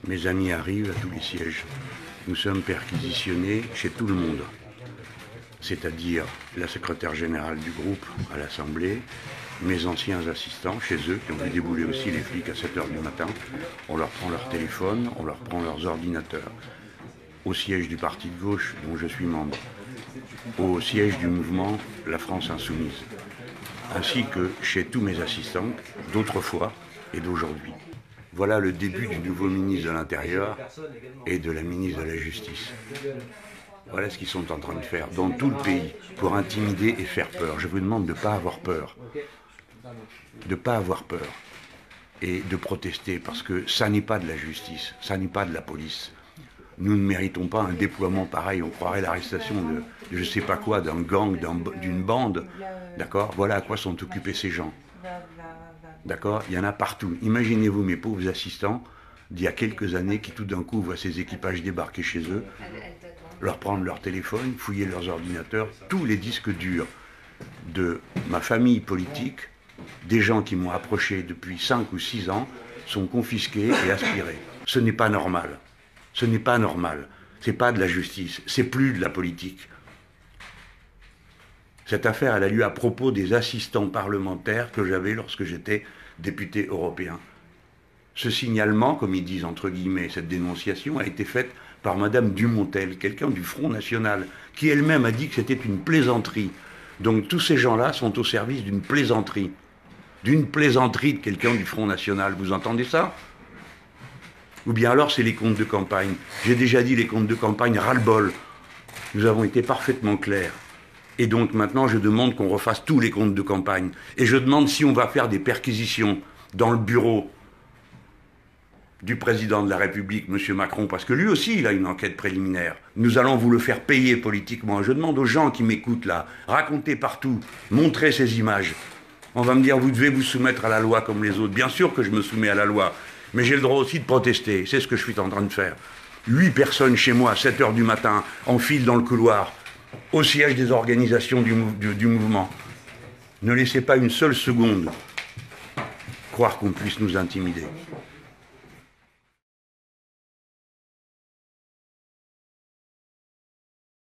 Mes amis arrivent à tous les sièges. Nous sommes perquisitionnés chez tout le monde, c'est-à-dire la secrétaire générale du groupe à l'Assemblée, mes anciens assistants chez eux, qui ont vu débouler aussi les flics à 7 h du matin. On leur prend leur téléphone, on leur prend leurs ordinateurs. Au siège du parti de gauche, dont je suis membre, au siège du mouvement La France Insoumise, ainsi que chez tous mes assistants, d'autrefois et d'aujourd'hui. Voilà le début du nouveau ministre de l'Intérieur et de la ministre de la Justice. Voilà ce qu'ils sont en train de faire dans tout le pays pour intimider et faire peur. Je vous demande de ne pas avoir peur. De ne pas avoir peur et de protester, parce que ça n'est pas de la justice, ça n'est pas de la police. Nous ne méritons pas un déploiement pareil. On croirait l'arrestation de je ne sais pas quoi, d'un gang, d'une bande. D'accord? Voilà à quoi sont occupés ces gens. D'accord? Il y en a partout. Imaginez-vous mes pauvres assistants d'il y a quelques années qui tout d'un coup voient ces équipages débarquer chez eux, leur prendre leur téléphone, fouiller leurs ordinateurs, tous les disques durs de ma famille politique, des gens qui m'ont approché depuis 5 ou 6 ans, sont confisqués et aspirés. Ce n'est pas normal. Ce n'est pas normal. Ce n'est pas de la justice. C'est plus de la politique. Cette affaire, elle a lieu à propos des assistants parlementaires que j'avais lorsque j'étais député européen. Ce signalement, comme ils disent entre guillemets, cette dénonciation, a été faite par Madame Dumontel, quelqu'un du Front National, qui elle-même a dit que c'était une plaisanterie. Donc tous ces gens-là sont au service d'une plaisanterie. D'une plaisanterie de quelqu'un du Front National. Vous entendez ça? Ou bien alors c'est les comptes de campagne. J'ai déjà dit les comptes de campagne, ras-le-bol. Nous avons été parfaitement clairs. Et donc maintenant je demande qu'on refasse tous les comptes de campagne. Et je demande si on va faire des perquisitions dans le bureau du président de la République, M. Macron, parce que lui aussi il a une enquête préliminaire. Nous allons vous le faire payer politiquement. Je demande aux gens qui m'écoutent là, racontez partout, montrez ces images. On va me dire, vous devez vous soumettre à la loi comme les autres. Bien sûr que je me soumets à la loi, mais j'ai le droit aussi de protester. C'est ce que je suis en train de faire. 8 personnes chez moi, à 7 h du matin, en file dans le couloir, au siège des organisations du mouvement. Ne laissez pas une seule seconde croire qu'on puisse nous intimider.